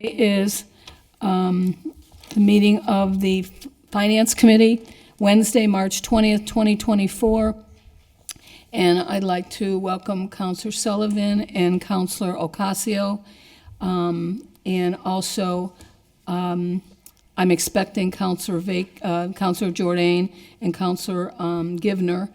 Is the meeting of the Finance Committee, Wednesday, March 20th, 2024. And I'd like to welcome Counselor Sullivan and Counselor Ocasio. And also, I'm expecting Counselor Jordan and Counselor Givner.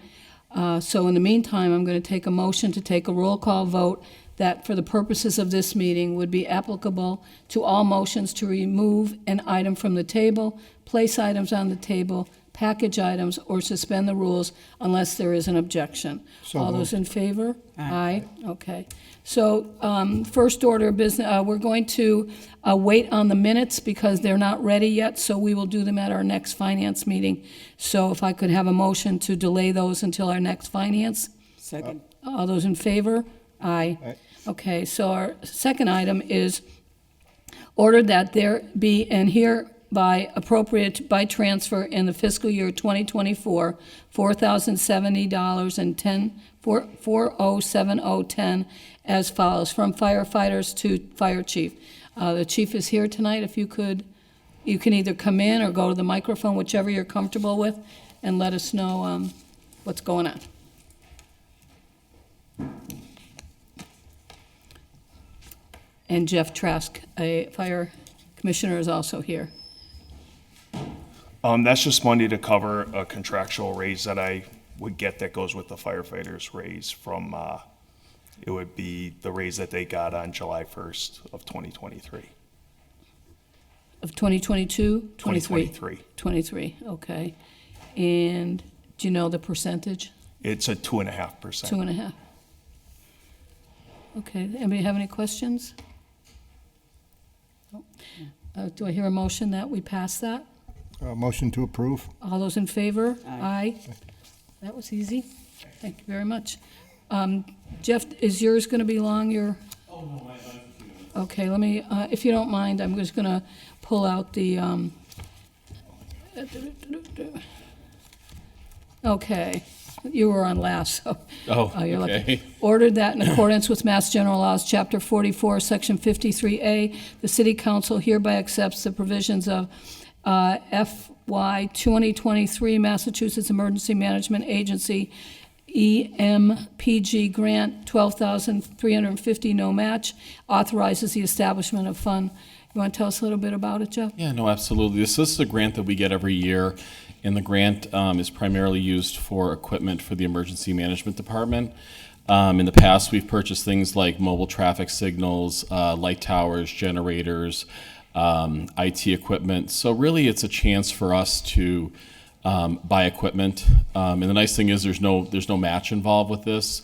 So in the meantime, I'm going to take a motion to take a roll call vote that for the purposes of this meeting would be applicable to all motions to remove an item from the table, place items on the table, package items, or suspend the rules unless there is an objection. So all moved. those in favor? Aye. Okay. So first order of business, we're going to wait on the minutes because they're not ready yet, so we will do them at our next finance meeting. So if I could have a motion to delay those until our next finance? Second. All those in favor? Aye. Aye. Okay, so our second item is ordered that there be and hereby appropriate by transfer in the fiscal year 2024, $4,070 and 407010 as follows, from firefighters to fire chief. The chief is here tonight. If you could, you can either come in or go to the microphone, whichever you're comfortable with, and let us know what's going on. And Jeff Trask, a fire commissioner, is also here. That's just money to cover a contractual raise that I would get that goes with the firefighters' raise from, it would be the raise that they got on July 1st of 2023. Of 2022? 2023. 23, okay. And do you know the percentage? It's a 2.5%. 2.5. Okay, anybody have any questions? No. Do I hear a motion that we pass that? Motion to approve. All those in favor? Aye. That was easy. Thank you very much. Jeff, is yours going to be long? Oh, no, mine's a few minutes. Okay, let me, if you don't mind, I'm just going to pull out the, okay, you were on last, so. You're lucky. Okay. Ordered that in accordance with Mass General Laws, Chapter 44, Section 53A, the City Council hereby accepts the provisions of FY 2023 Massachusetts Emergency Management Agency EMPG grant, $12,350 no match, authorizes the establishment of fund. You want to tell us a little bit about it, Jeff? Yeah, no, absolutely. This is a grant that we get every year, and the grant is primarily used for equipment for the Emergency Management Department. In the past, we've purchased things like mobile traffic signals, light towers, generators, IT equipment. So really, it's a chance for us to buy equipment. And the nice thing is there's no match involved with this.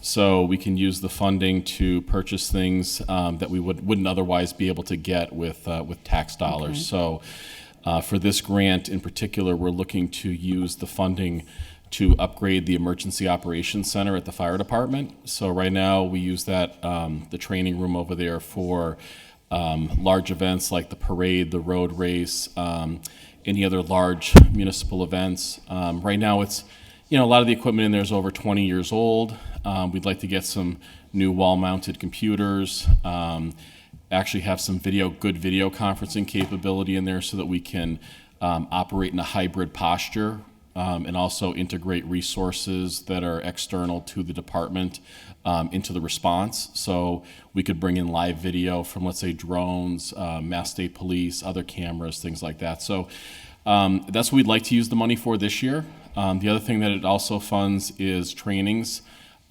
So we can use the funding to purchase things that we wouldn't otherwise be able to get with tax dollars. Okay. So for this grant in particular, we're looking to use the funding to upgrade the Emergency Operations Center at the fire department. So right now we use that, the training room over there for large events like the parade, the road race, any other large municipal events. Right now it's, a lot of the equipment in there is over 20 years old. We'd like to get some new wall-mounted computers, actually have some good video conferencing capability in there so that we can operate in a hybrid posture and also integrate resources that are external to the department into the response. So we could bring in live video from, let's say, drones, Mass State Police, other cameras, things like that. So that's what we'd like to use the money for this year. The other thing that it also funds is trainings.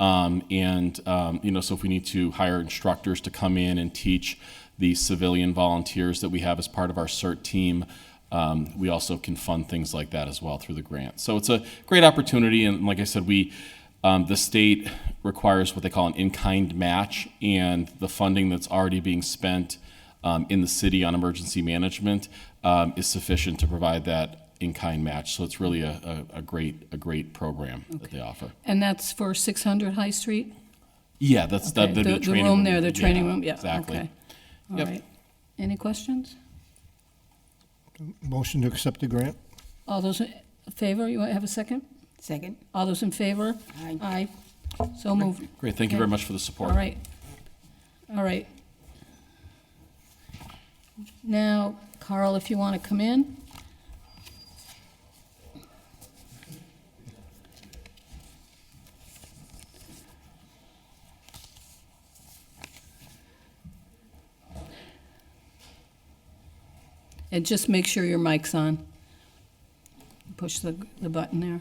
So if we need to hire instructors to come in and teach the civilian volunteers that we have as part of our CERT team, we also can fund things like that as well through the grant. So it's a great opportunity, and like I said, the state requires what they call an in-kind match, and the funding that's already being spent in the city on emergency management is sufficient to provide that in-kind match. So it's really a great program that they offer. And that's for 600 High Street? Yeah, that's Okay. the The training room there, the training room, yeah, exactly. okay. All Yep. right. Any questions? Motion to accept the grant. All those in favor, you want to have a second? Second. All those in favor? Aye. Aye. So moved. Great, thank you Okay. very much for the support. All right. All right. Now, Carl, if you want to come in. And just make sure your mic's on. Push the button there.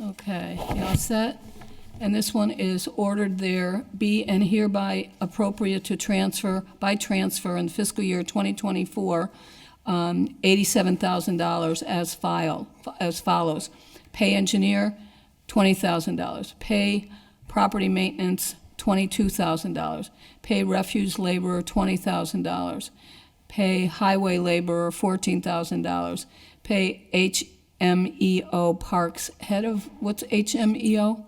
Okay, you all set? And this one is ordered there be and hereby appropriate to transfer, by transfer in fiscal year 2024, $87,000 as follows. Pay engineer, $20,000. Pay property maintenance, $22,000. Pay refuse laborer, $20,000. Pay highway laborer, $14,000. Pay HMEO parks head of, what's HMEO?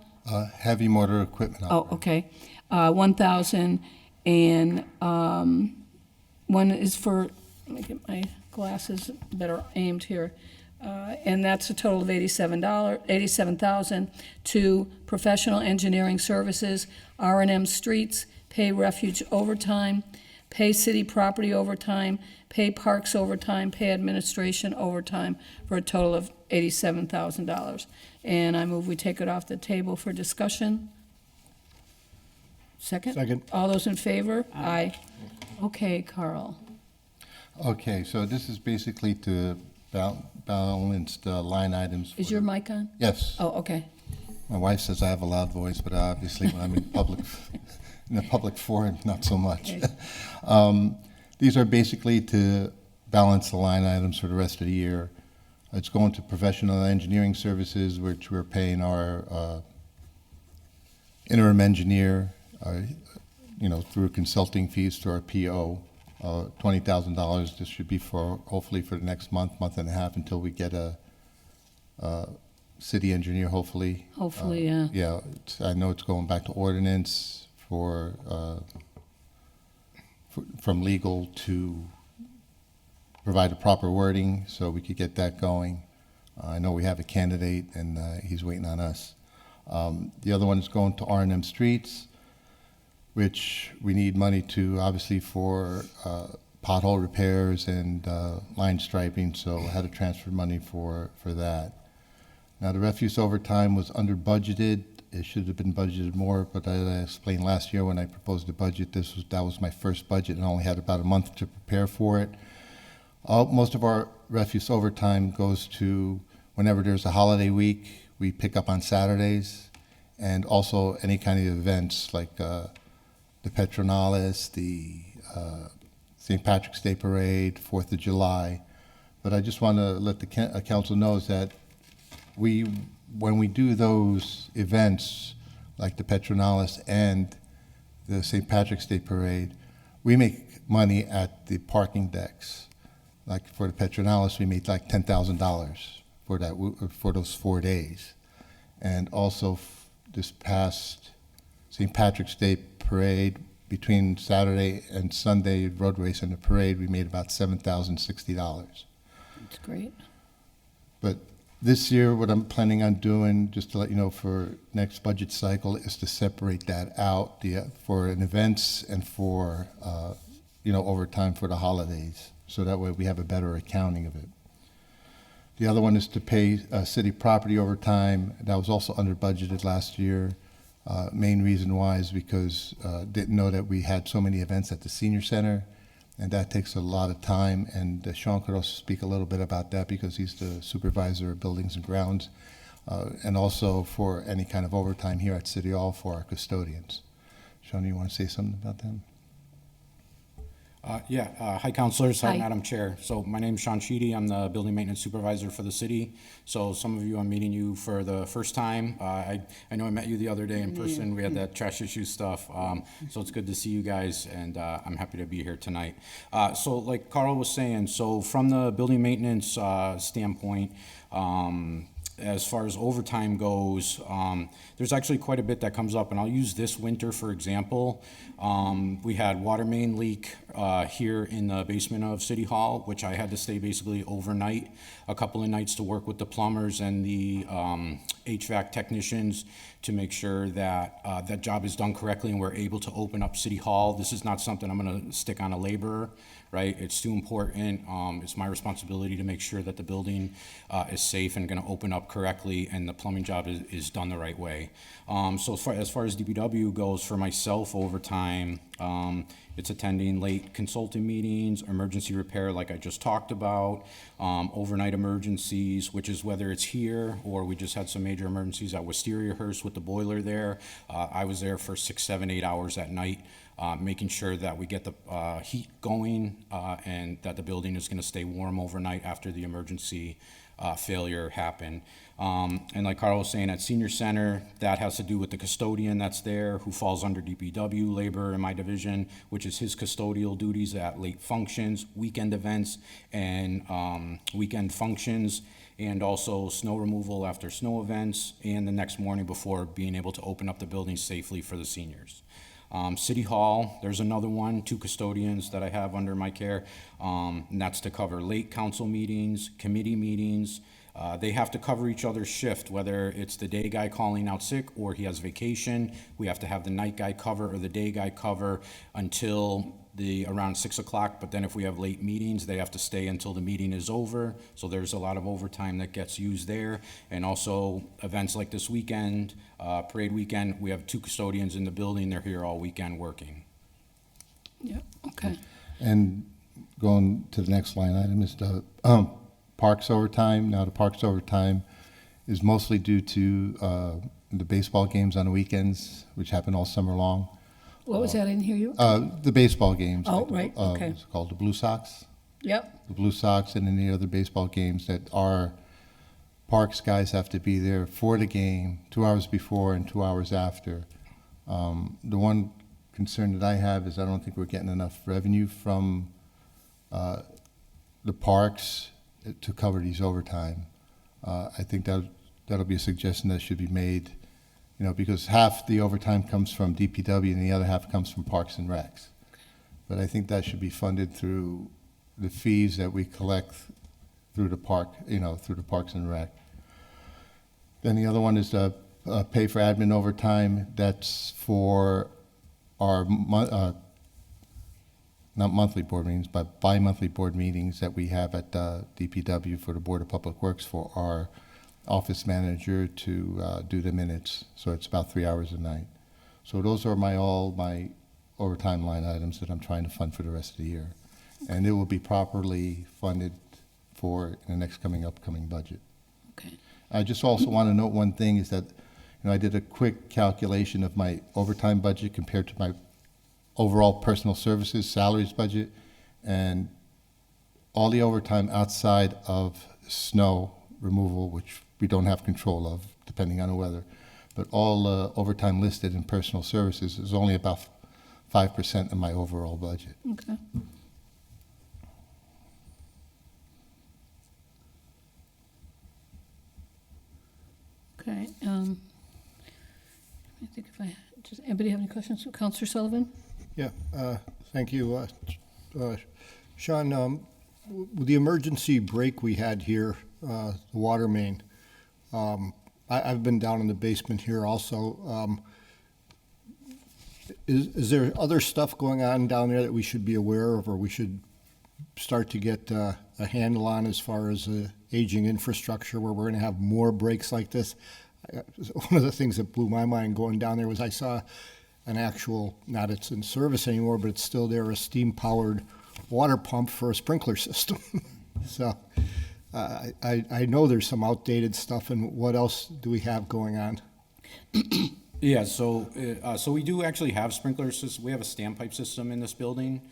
Heavy motor equipment Oh, operator. okay. 1,000, and one is for, let me get my glasses better aimed here. And that's a total of $87,000 to professional engineering services, R&M streets, pay refuge overtime, pay city property overtime, pay parks overtime, pay administration overtime, for a total of $87,000. And I move we take it off the table for discussion. Second? Second. All those in favor? Aye. Okay, Carl. Okay, so this is basically to balance the line items. Is for your the- mic on? Yes. Oh, okay. My wife says I have a loud voice, but obviously when I'm in public, in a public forum, not so much. Okay. These are basically to balance the line items for the rest of the year. It's going to professional engineering services, which we're paying our interim engineer, through consulting fees to our PO, $20,000. This should be for, hopefully for the next month and a half until we get a city engineer, hopefully. Hopefully, yeah. Yeah, I know it's going back to ordinance from legal to provide the proper wording so we could get that going. I know we have a candidate and he's waiting on us. The other one is going to R&M Streets, which we need money to, obviously, for pothole repairs and line striping, so I had to transfer money for that. Now, the refuse overtime was under budgeted. It should have been budgeted more, but as I explained last year when I proposed the budget, that was my first budget and I only had about a month to prepare for it. Most of our refuse overtime goes to whenever there's a holiday week, we pick up on Saturdays, and also any kind of events like the Petronalis, the St. Patrick's Day Parade, 4th of July. But I just want to let the council know that when we do those events, like the Petronalis and the St. Patrick's Day Parade, we make money at the parking decks. Like for the Petronalis, we made like $10,000 for those 4 days. And also this past St. Patrick's Day Parade, between Saturday and Sunday road race and the parade, we made about $7,060. That's great. But this year, what I'm planning on doing, just to let you know, for next budget cycle, is to separate that out for an events and for overtime for the holidays. So that way we have a better accounting of it. The other one is to pay city property overtime. That was also under budgeted last year. Main reason why is because didn't know that we had so many events at the senior center, and that takes a lot of time. And Sean could also speak a little bit about that because he's the supervisor of buildings and grounds, and also for any kind of overtime here at City Hall for our custodians. Sean, you want to say something about that? Hi, councilors. Hi. Hi, Madam Chair. So my name's Sean Sheedy. I'm the building maintenance supervisor for the city. So some of you, I'm meeting you for the first time. I know I met you the other day in person. We had that trash issue stuff. So it's good to see you guys, and I'm happy to be here tonight. So like Carl was saying, so from the building maintenance standpoint, as far as overtime goes, there's actually quite a bit that comes up, and I'll use this winter for example. We had water main leak here in the basement of City Hall, which I had to stay basically overnight, a couple of nights to work with the plumbers and the HVAC technicians to make sure that that job is done correctly and we're able to open up City Hall. This is not something I'm going to stick on a laborer, right? It's too important. It's my responsibility to make sure that the building is safe and going to open up correctly and the plumbing job is done the right way. So as far as DPW goes, for myself, overtime, it's attending late consulting meetings, emergency repair like I just talked about, overnight emergencies, which is whether it's here or we just had some major emergencies at Wisteriahurst with the boiler there. I was there for 6, 7, 8 hours at night, making sure that we get the heat going and that the building is going to stay warm overnight after the emergency failure happened. And like Carl was saying, at Senior Center, that has to do with the custodian that's there, who falls under DPW labor in my division, which is his custodial duties at late functions, weekend events, and weekend functions, and also snow removal after snow events, and the next morning before being able to open up the building safely for the seniors. City Hall, there's another one, 2 custodians that I have under my care, and that's to cover late council meetings, committee meetings. They have to cover each other's shift, whether it's the day guy calling out sick or he has vacation. We have to have the night guy cover or the day guy cover until around 6 o'clock, but then if we have late meetings, they have to stay until the meeting is over. So there's a lot of overtime that gets used there. And also events like this weekend, parade weekend, we have 2 custodians in the building. They're here all weekend working. Yeah, okay. And going to the next line item is the parks overtime. Now, the parks overtime is mostly due to the baseball games on the weekends, which happen all summer long. What was that? I didn't hear you. The baseball games. Oh, like the- right, okay. It's called the Blue Sox. Yep, The Blue Sox and any other baseball games that our parks guys have to be there for the game, 2 hours before and 2 hours after. The one concern that I have is I don't think we're getting enough revenue from the parks to cover these overtime. I think that'll be a suggestion that should be made, because half the overtime comes from DPW and the other half comes from Parks and Recs. But I think that should be funded through the fees that we collect through the park, through the Parks and Rec. Then the other one is pay for admin overtime. That's for our not monthly board meetings, but bi-monthly board meetings that we have at DPW for the Board of Public Works for our office manager to do the minutes. So it's about 3 hours a night. So those are all my overtime line items that I'm trying to fund for the rest of the year. And it will be properly funded for in the next upcoming budget. okay. I just also want to note one thing is that, I did a quick calculation of my overtime budget compared to my overall personal services salaries budget, and all the overtime outside of snow removal, which we don't have control of depending on the weather, but all overtime listed in personal services is only about 5% of my overall budget. Okay. Okay, I think does anybody have any questions? Counselor Sullivan? Yeah, thank you. Sean, with the emergency break we had here, the water main, I've been down in the basement here also. Is there other stuff going on down there that we should be aware of, or we should start to get a handle on as far as aging infrastructure where we're going to have more breaks like this? One of the things that blew my mind going down there was I saw an actual, not it's in service anymore, but it's still there, a steam-powered water pump for a sprinkler system. So I know there's some outdated stuff, and what else do we have going on? Yeah, so we do actually have sprinkler systems. We have a standpipe system in this building.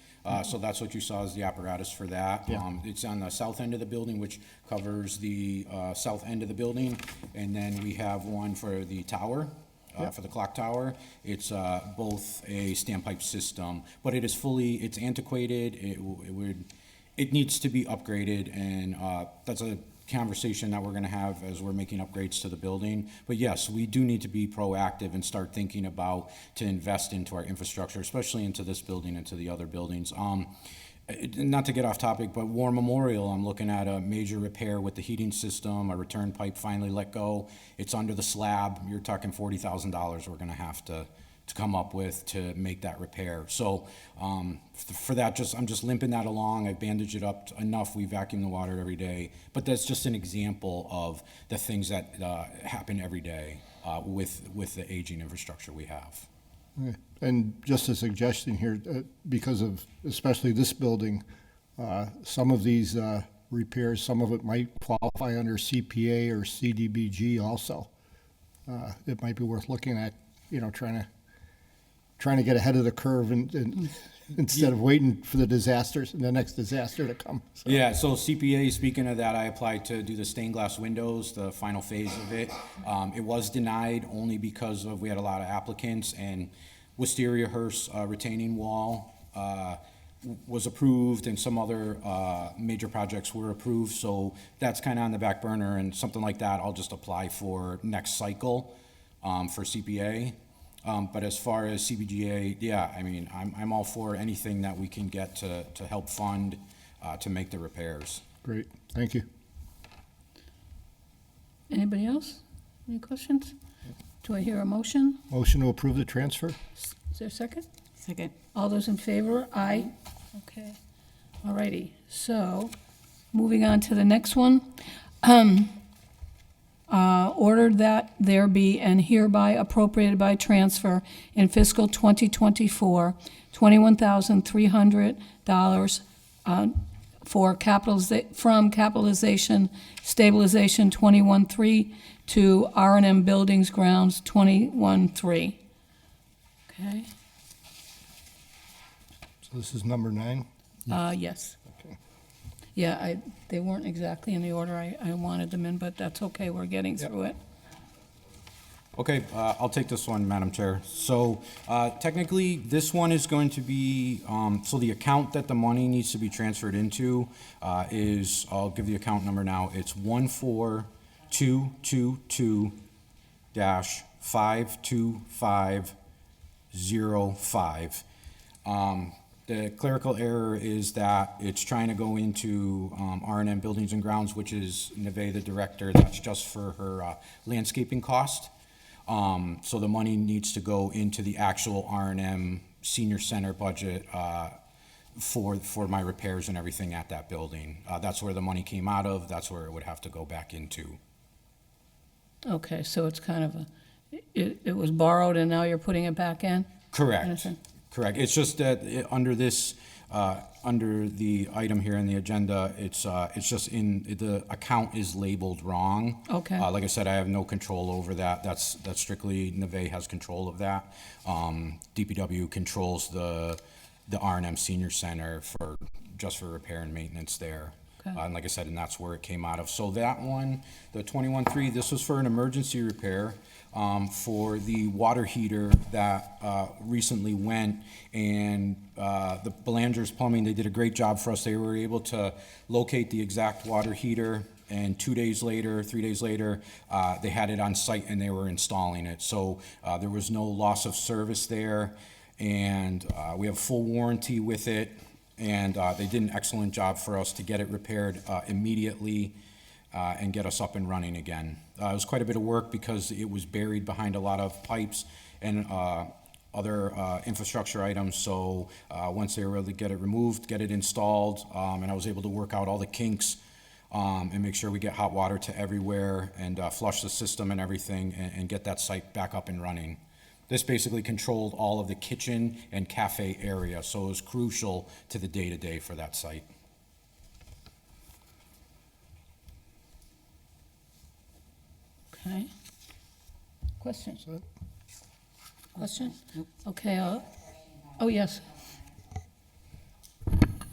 So that's what you saw as the apparatus for that. Yeah. It's on the south end of the building, which covers the south end of the building. And then we have one for the tower, for the clock tower. It's both a standpipe system, but it's antiquated. It needs to be upgraded, and that's conversation that we're gonna have as we're making upgrades to the building. But yes, we do need to be proactive and start thinking about to invest into our infrastructure, especially into this building and to the other buildings. Not to get off topic, but War Memorial, I'm looking at a major repair with the heating system, a return pipe finally let go. It's under the slab. You're talking $40,000 we're gonna have to come up with to make that repair. So for that, I'm just limping that along. I've bandaged it up enough. We vacuum the water every day. But that's just an example of the things that happen every day with the aging infrastructure we have. Okay. And just a suggestion here, because of especially this building, some of these repairs, some of it might qualify under CPA or CDBG also. It might be worth looking at, trying to get ahead of the curve and instead of waiting for the next disaster to come. So, Yeah, so CPA, speaking of that, I applied to do the stained glass windows, the final phase of it. It was denied only because we had a lot of applicants, and Wisteria Hearst retaining wall was approved, and some other major projects were approved, so that's kind of on the back burner, and something like that, I'll just apply for next cycle for CPA. But as far as CBGA, yeah, I mean, I'm all for anything that we can get to help fund to make the repairs. great, thank you. Anybody else? Any questions? Do I hear a motion? Motion to approve the transfer? Is there a second? Second. All those in favor? Aye. Okay. All righty. So, moving on to the next one. Ordered that there be and hereby appropriated by transfer in fiscal 2024, $21,300 from capitalization stabilization 21.3 to R&M Buildings Grounds 21.3. Okay, So this is number 9? yes. Okay. Yeah, they weren't exactly in the order I wanted them in, but that's okay, we're getting through it. Okay, I'll take this one, Madam Chair. So technically, this one is going to be, so the account that the money needs to be transferred into is, I'll give the account number now, it's 14222-52505. The clerical error is that it's trying to go into R&M Buildings and Grounds, which is Neve, the director, that's just for her landscaping cost. So the money needs to go into the actual R&M Senior Center budget for my repairs and everything at that building. That's where the money came out of, that's where it would have to go back into. Okay, so it's kind of it was borrowed and now you're putting it back in? Correct. Understand. Correct. It's just that under this, under the item here in the agenda, it's just the account is labeled wrong. Okay. Like I said, I have no control over that. That's strictly Neve has control of that. DPW controls the R&M Senior Center just for repair and maintenance there. Okay. And like I said, and that's where it came out of. So that one, the 21.3, this was for an emergency repair. For the water heater that recently went, and the Belanger's Plumbing, they did a great job for us. They were able to locate the exact water heater, and 3 days later, they had it on site and they were installing it. So there was no loss of service there, and we have full warranty with it, and they did an excellent job for us to get it repaired immediately and get us up and running again. It was quite a bit of work because it was buried behind a lot of pipes and other infrastructure items. So once they were able to get it removed, get it installed, and I was able to work out all the kinks and make sure we get hot water to everywhere and flush the system and everything and get that site back up and running. This basically controlled all of the kitchen and cafe area, so it was crucial to the day-to-day for that site. Okay. Questions? Question? Okay, oh, yes.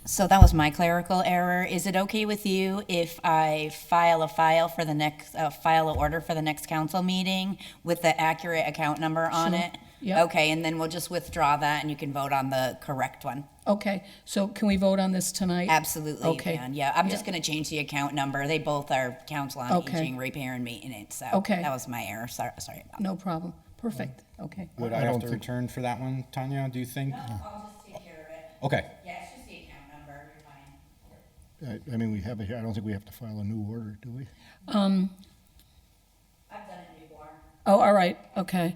So that was my clerical error. Is it okay with you if I file an order for the next council meeting with the accurate account number on Sure. it? Yeah. Okay, and then we'll just withdraw that and you can vote on the correct one. Okay, so can we vote on this tonight? Absolutely, you Okay. can. Yeah, I'm just gonna change the account number. They both are Council on Okay. Aging, repair and maintenance, so. Okay. That was my error. Sorry about that. No problem. Perfect, okay. Would I I have don't to think- return for that one, Tanya, do you think? I'll just take care of it. Okay, Yeah, it's just the account number. You're fine. I mean, we have it here. I don't think we have to file a new order, do we? I've done it before. Oh, all right, okay.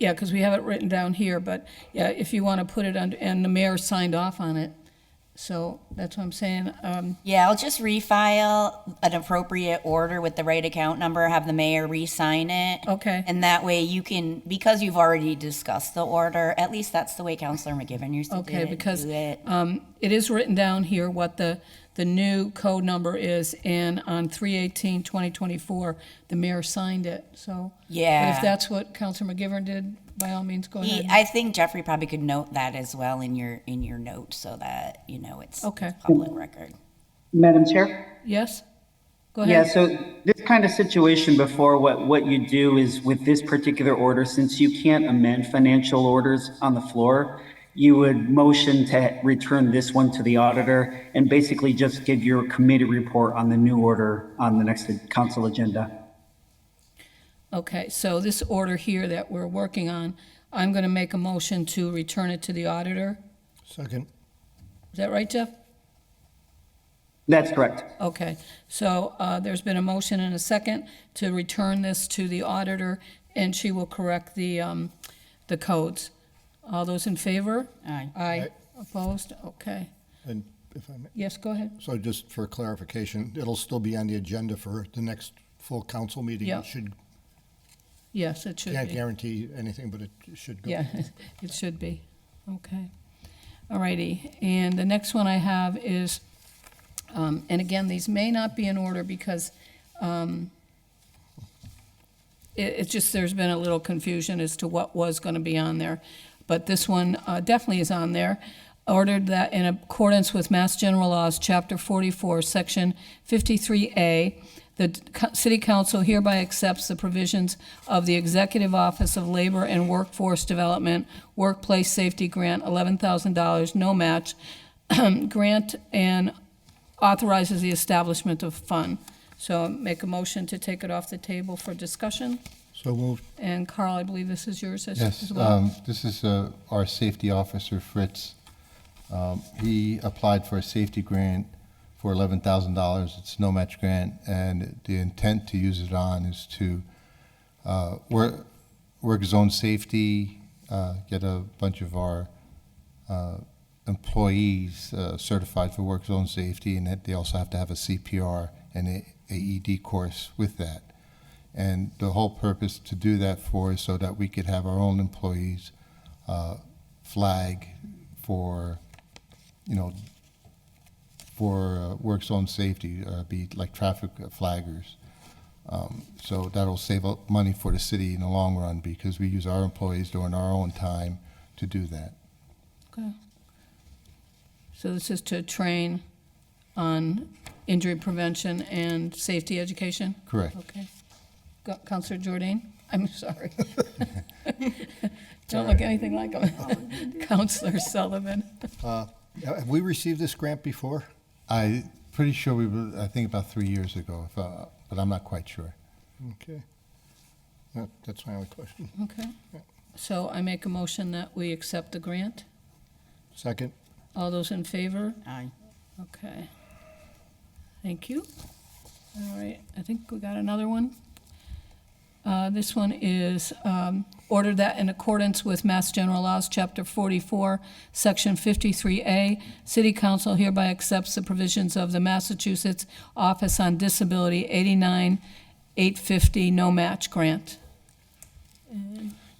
Yeah, because we have it written down here, but yeah, if you want to put it under, and the mayor signed off on it. So that's what I'm saying. Yeah, I'll just refile an appropriate order with the right account number, have the mayor re-sign it. Okay. And that way you can, because you've already discussed the order, at least that's the way Counselor McGivern used to do it. Okay, because do it. it is written down here what the new code number is, and on 3/18/2024, the mayor signed it, so. But Yeah. if that's what Counselor McGivern did, by all means, go ahead. I think Jeffrey probably could note that as well in your notes so that, you know, it's Okay. public record. Madam Chair? Yes? Go Yeah, ahead. so this kind of situation before, what you do is with this particular order, since you can't amend financial orders on the floor, you would motion to return this one to the auditor and basically just give your committee report on the new order on the next council agenda. Okay, so this order here that we're working on, I'm going to make a motion to return it to the auditor. Second. Is that right, Jeff? That's correct. Okay, so there's been a motion and a second to return this to the auditor, and she will correct the codes. All those in favor? Aye. Aye. Opposed? Okay. And if I may, Yes, go ahead. so just for clarification, it'll still be on the agenda for the next full council meeting? Yeah. It should, Yes, it should can't be. guarantee anything, but it should go. Yeah, it should be. Okay. All righty. And the next one I have is, and again, these may not be in order because it's just, there's been a little confusion as to what was going to be on there. But this one definitely is on there. Ordered that in accordance with Mass General Laws, Chapter 44, Section 53A, the City Council hereby accepts the provisions of the Executive Office of Labor and Workforce Development Workplace Safety Grant, $11,000, no match, grant, and authorizes the establishment of fund. So make a motion to take it off the table for discussion. So moved. And Carl, I believe this is yours as Yes, well. this is our safety officer, Fritz. He applied for a safety grant for $11,000. It's no match grant, and the intent to use it on is to work zone safety, get a bunch of our employees certified for work zone safety, and that they also have to have a CPR and a AED course with that. And the whole purpose to do that for is so that we could have our own employees flag for, for work zone safety, be like traffic flaggers. So that'll save up money for the city in the long run because we use our employees during our own time to do that. Okay. So this is to train on injury prevention and safety education? Correct. Okay. Counselor Jordan? I'm sorry. Don't look anything like him. Counselor Sullivan. Have we received this grant before? I'm pretty sure I think about 3 years ago, but I'm not quite sure. Okay. That's my only question. Okay. So I make a motion that we accept the grant. Second. All those in favor? Aye. Okay. Thank you. All right, I think we got another one. This one is ordered that in accordance with Mass General Laws, Chapter 44, Section 53A, City Council hereby accepts the provisions of the Massachusetts Office on Disability 89-850 no match grant.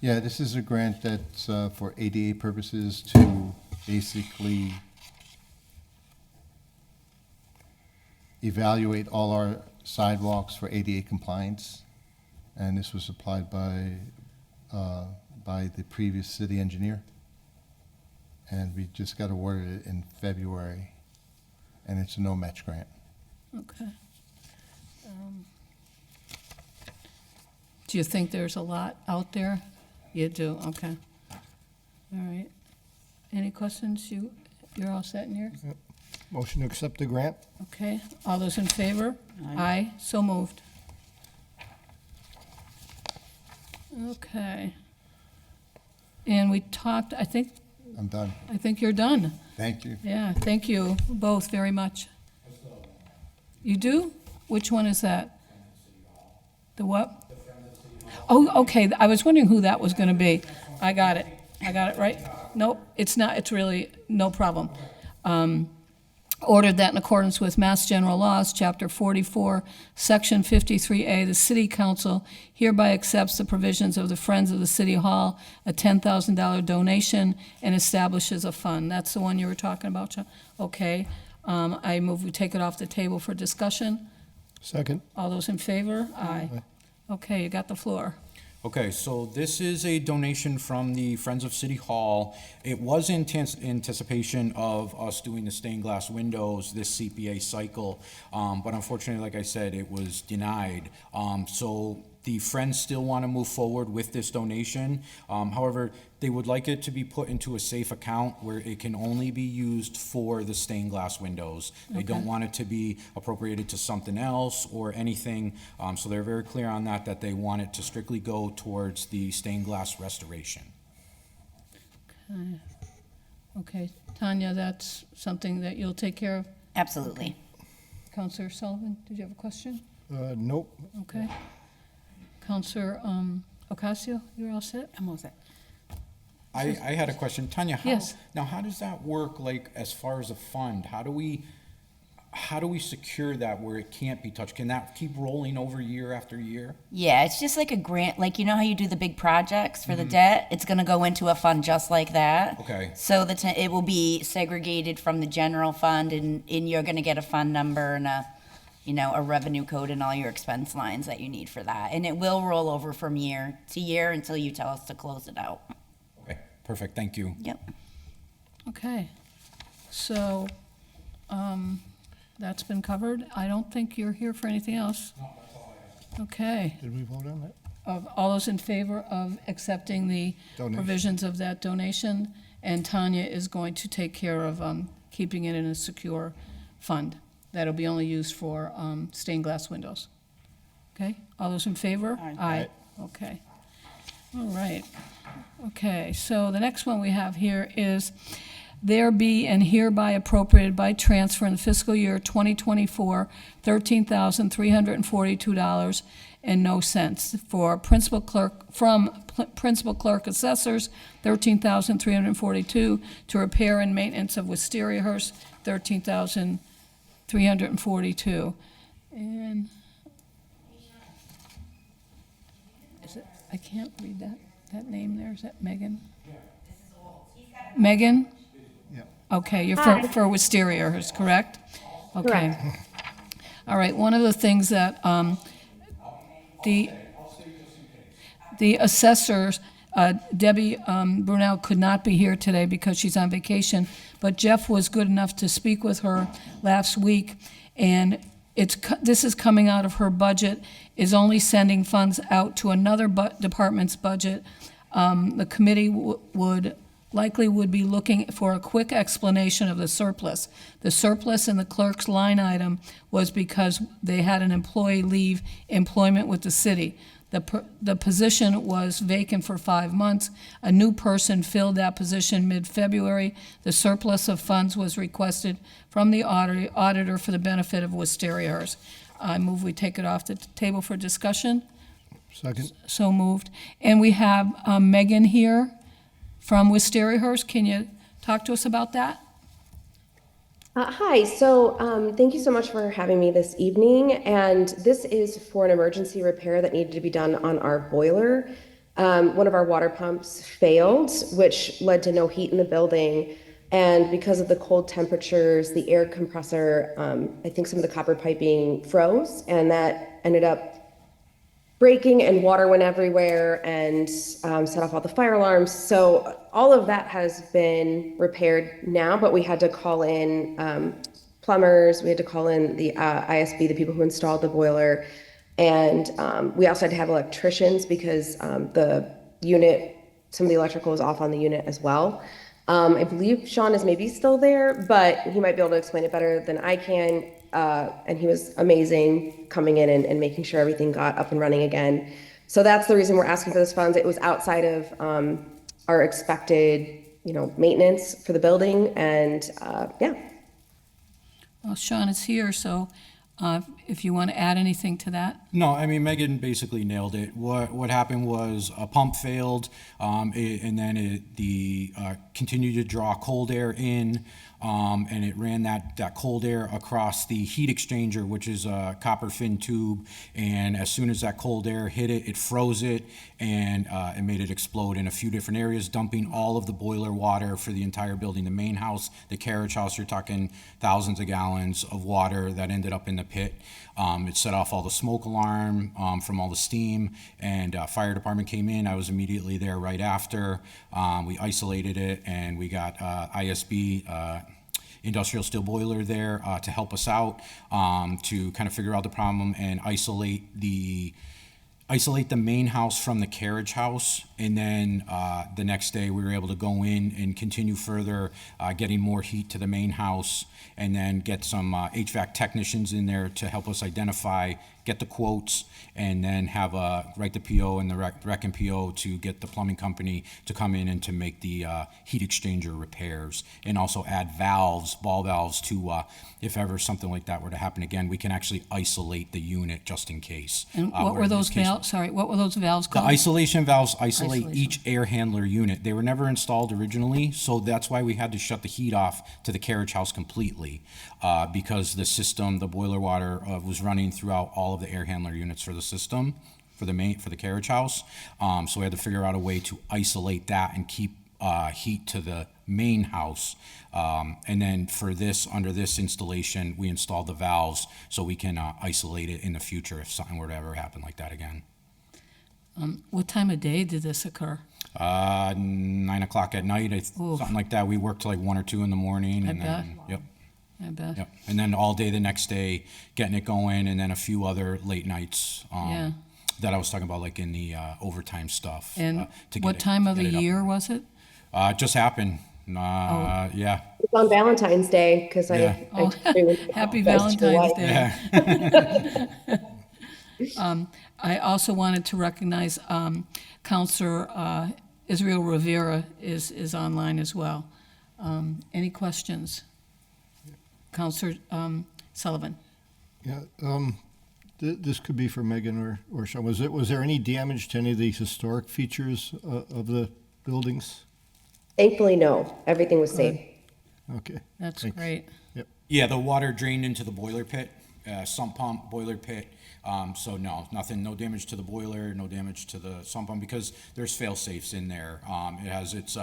Yeah, this is a grant that's for ADA purposes to basically evaluate all our sidewalks for ADA compliance. And this was applied by the previous city engineer. And we just got awarded it in February, and it's a no-match grant. Okay. Do you think there's a lot out there You do, okay. All right. Any questions? You're all set in here? Motion to accept the grant? Okay, all those in favor? Aye, so moved. Okay. And we talked, I think I'm done. you're done. Thank you. Yeah, thank you both very much. You do? Which one is that? The what? Oh, okay, I was wondering who that was gonna be. I got it right? Nope, it's not, it's really, no problem. Ordered that in accordance with Mass General Laws, Chapter 44, Section 53A, the City Council hereby accepts the provisions of the Friends of the City Hall, a $10,000 donation, and establishes a fund. That's the one you were talking about, John? Okay. I move we take it off the table for discussion. Second. All those in favor? Aye. Okay, you got the floor. Okay, so this is a donation from the Friends of City Hall. It was in anticipation of us doing the stained glass windows this CPA cycle, but unfortunately, like I said, it was denied. So the Friends still want to move forward with this donation. However, they would like it to be put into a safe account where it can only be used for the stained glass windows. They don't want it to be appropriated to something else or anything. So they're very clear on that they want it to strictly go towards the stained glass restoration. Okay, Tanya, that's something that you'll take care of? Absolutely. Counselor Sullivan, did you have a question? Nope. Okay. Counselor Ocasio, you're all set? I'm all set. I had a question. Tanya, Yes. how does that work, like, as far as a fund? How do we secure that where it can't be touched? Can that keep rolling over year after year? Yeah, it's just like a grant, like you know how you do the big projects for the debt? It's gonna go into a fund just like that. Okay. So it will be segregated from the general fund and you're gonna get a fund number and a revenue code and all your expense lines that you need for that. And it will roll over from year to year until you tell us to close it out. Okay, perfect, thank you. Yep. Okay. So, that's been covered. I don't think you're here for anything else. No, that's all I have. Okay. Did we vote on that? All those in favor of accepting the Donation. provisions of that donation? And Tanya is going to take care of keeping it in a secure fund. That'll be only used for stained glass windows. Okay? All those in favor? Aye. Okay. All right. Okay, so the next one we have here is there be and hereby appropriated by transfer in the fiscal year 2024, $13,342 and no cents for principal clerk, from principal clerk assessors, $13,342, to repair and maintenance of Wisteria Hearst, $13,342. And is it, I can't read that name there. Is that Megan? Megan? Okay, you're for Wisteria Hearst, correct? Okay. All right, one of the things that the assessors, Debbie Brunel could not be here today because she's on vacation, but Jeff was good enough to speak with her last week, and this is coming out of her budget, is only sending funds out to another department's budget. The committee would be looking for a quick explanation of the surplus. The surplus in the clerk's line item was because they had an employee leave employment with the city. The position was vacant for 5 months. A new person filled that position mid-February. The surplus of funds was requested from the auditor for the benefit of Wisteria Hearst. I move we take it off the table for discussion. Second. So moved. And we have Megan here from Wisteria Hearst. Can you talk to us about that? Hi, so thank you so much for having me this evening. And this is for an emergency repair that needed to be done on our boiler. One of our water pumps failed, which led to no heat in the building. And because of the cold temperatures, the air compressor, I think some of the copper piping froze, and that ended up breaking, and water went everywhere and set off all the fire alarms. So all of that has been repaired now, but we had to call in plumbers, we had to call in the ISB, the people who installed the boiler, and we also had to have electricians because the unit some of the electrical was off on the unit as well. I believe Sean is maybe still there, but he might be able to explain it better than I can. And he was amazing coming in and making sure everything got up and running again. So that's the reason we're asking for this funds. It was outside of our expected, maintenance for the building, and yeah. Well, Sean is here, so if you want to add anything to that. No, I mean, Megan basically nailed it. What happened was a pump failed, and then it continued to draw cold air in, and it ran that cold air across the heat exchanger, which is a copper fin tube. And as soon as that cold air hit it, it froze it, and it made it explode in a few different areas, dumping all of the boiler water for the entire building. The main house, the carriage house, you're talking thousands of gallons of water that ended up in the pit. It set off all the smoke alarm from all the steam, and fire department came in. I was immediately there right after. We isolated it, and we got ISB, industrial steel boiler there to help us out to kind of figure out the problem and isolate the main house from the carriage house. And then the next day we were able to go in and continue further getting more heat to the main house, and then get some HVAC technicians in there to help us identify, get the quotes, and then write the PO and the rec and PO to get the plumbing company to come in and to make the heat exchanger repairs, and also add valves, ball valves, to if ever something like that were to happen again, we can actually isolate the unit just in case. And what where were in those this case- valves? Sorry, what were those valves The called? isolation valves isolate Isolation. each air handler unit. They were never installed originally, so that's why we had to shut the heat off to the carriage house completely, because the system, the boiler water was running throughout all of the air handler units for the system, for the carriage house. So we had to figure out a way to isolate that and keep heat to the main house. And then for under this installation, we installed the valves so we can isolate it in the future if something were to ever happen like that again. What time of day did this occur? 9 o'clock at night, Oof. something like that. We worked till like 1 or 2 in the morning, and then bet. I bet. yep, and then all day the next day getting it going, and then a few other late nights Yeah. that I was talking about, like in the overtime stuff. And to what get time of the get it up. year was it? It just happened. Yeah. It's on Valentine's Day, because Yeah. Happy Best to Valentine's wife. Day. I also wanted to recognize Counselor Israel Rivera is online as well. Any questions? Counselor Sullivan? Yeah, this could be for Megan or Sean. Was there any damage to any of the historic features of the buildings? Thankfully, no. Everything was safe. Okay. That's Thanks. great. Yeah, the water drained into the boiler pit, sump pump, boiler pit. So no damage to the boiler, no damage to the sump pump, because there's fail safes in there. It has its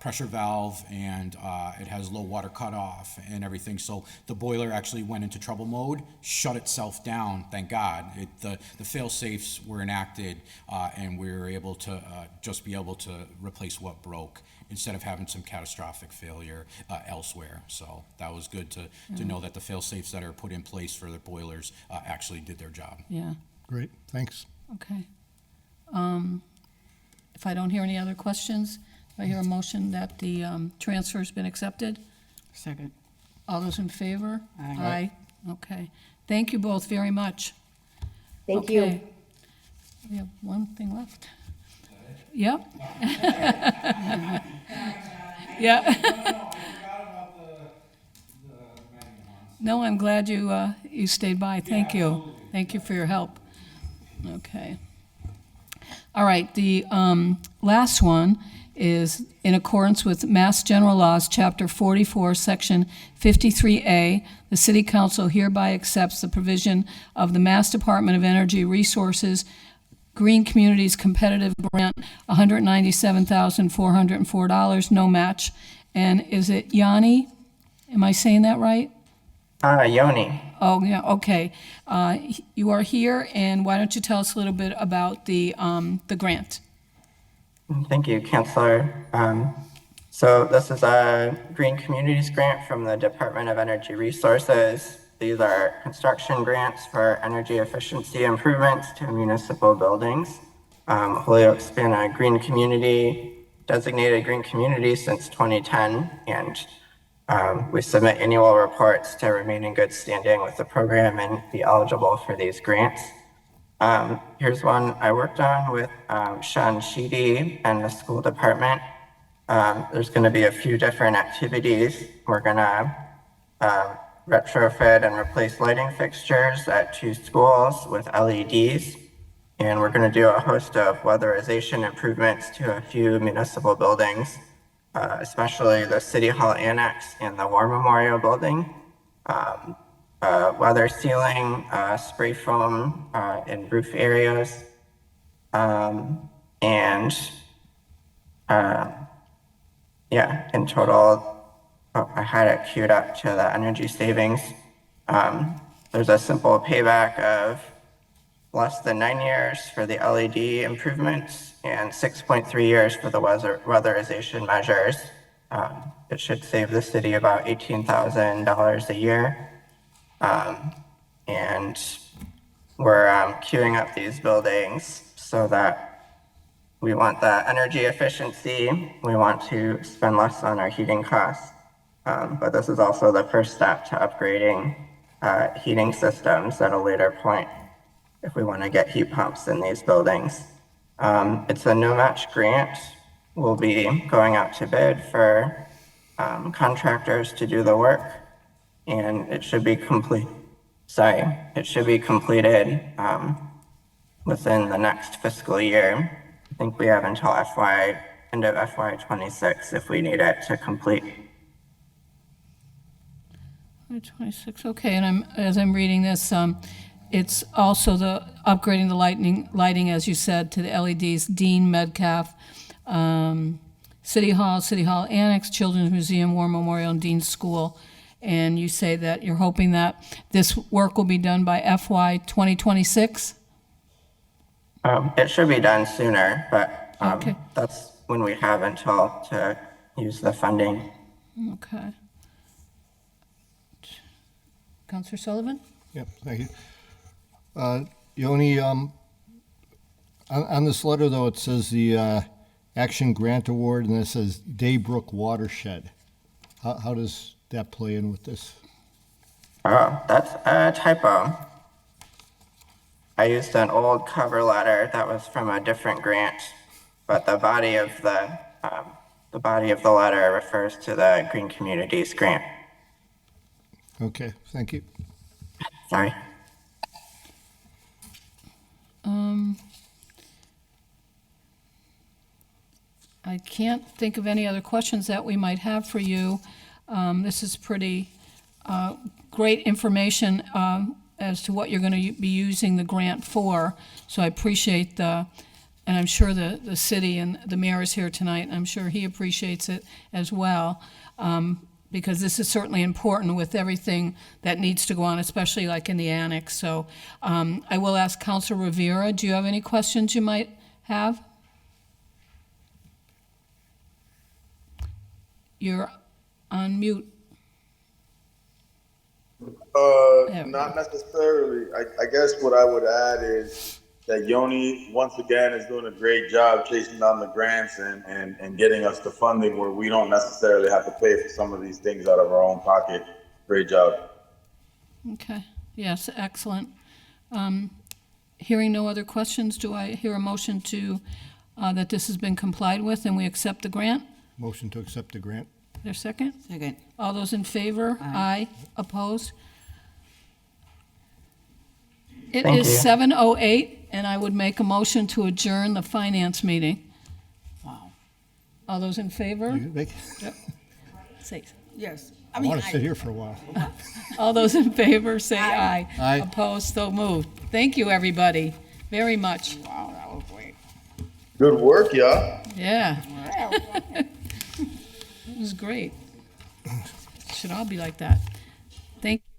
pressure valve, and it has low water cutoff and everything. So the boiler actually went into trouble mode, shut itself down. Thank God. The fail safes were enacted, and we were able to just be able to replace what broke, instead of having some catastrophic failure elsewhere. So that was good to know that the fail safes that are put in place for the boilers actually did their job. Yeah, Great, thanks. okay. If I don't hear any other questions, I hear a motion that the transfer's been accepted. Second. All those in favor? Aye. Okay. Thank you both very much. Thank you. Okay. We have one thing left. Yep. Yeah. No, I'm glad you stayed by. Thank you. Thank you for your help. Okay. All right, the last one is in accordance with Mass General Laws, Chapter 44, Section 53A. The City Council hereby accepts the provision of the Mass Department of Energy Resources Green Communities Competitive Grant, $197,404, no match. And is it Yanni? Am I saying that right? Yoni. Oh, yeah, okay. You are here, and why don't you tell us a little bit about the grant? Thank you, Councilor. So this is a Green Communities grant from the Department of Energy Resources. These are construction grants for energy efficiency improvements to municipal buildings. Holyoke's been a green community, designated green community since 2010, and we submit annual reports to remain in good standing with the program and be eligible for these grants. Here's one I worked on with Sean Sheedy and the school department. There's going to be a few different activities. We're going to retrofit and replace lighting fixtures at 2 schools with LEDs. And we're going to do a host of weatherization improvements to a few municipal buildings, especially the City Hall Annex and the War Memorial Building. Weather sealing, spray foam in roof areas, yeah, in total, I had it queued up to the energy savings. There's a simple payback of less than 9 years for the LED improvements and 6.3 years for the weatherization measures. It should save the city about $18,000 a year. And we're queuing up these buildings so that we want the energy efficiency. We want to spend less on our heating costs. But this is also the first step to upgrading heating systems at a later point if we want to get heat pumps in these buildings. It's a no-match grant. We'll be going out to bid for contractors to do the work, and it should be completed within the next fiscal year. I think we have until end of FY 26 if we need it to complete. 26, okay, and as I'm reading this, it's also the upgrading the lighting, as you said, to the LEDs, Dean, Metcalf, City Hall Annex, Children's Museum, War Memorial, and Dean School. And you say that you're hoping that this work will be done by FY 2026? It should be done sooner, but Okay. that's when we have until to use the funding. Okay. Counselor Sullivan? Yep, thank you. Yoni, on this letter, though, it says the Action Grant Award, and it says Daybrook Watershed. How does that play in with this? Oh, that's a typo. I used an old cover letter that was from a different grant, but the body of the letter refers to the Green Communities grant. Okay, thank you. Sorry. I can't think of any other questions that we might have for you. This is pretty great information as to what you're going to be using the grant for. So I appreciate and I'm sure the city and the mayor is here tonight, and I'm sure he appreciates it as well, because this is certainly important with everything that needs to go on, especially like in the annex. So I will ask Councilor Rivera, do you have any questions you might have? You're on mute. Not necessarily. I guess what I would add is that Yoni, once again, is doing a great job chasing down the grants and getting us the funding where we don't necessarily have to pay for some of these things out of our own pocket. Great job. Okay, yes, excellent. Hearing no other questions, do I hear a motion to, that this has been complied with and we accept the grant? Motion to accept the grant. Is there a second? Second. All those in favor? Aye. Opposed? It Thank is you. 7:08, and I would make a motion to adjourn the finance meeting. Wow. All those in favor? Say, Yes. I want to sit here for a while. all those in favor, say aye. Aye. Opposed, so moved. Thank you, everybody, very much. Wow, that was great. Good work, y'all. Yeah. It was great. Should all be like that. Thank you.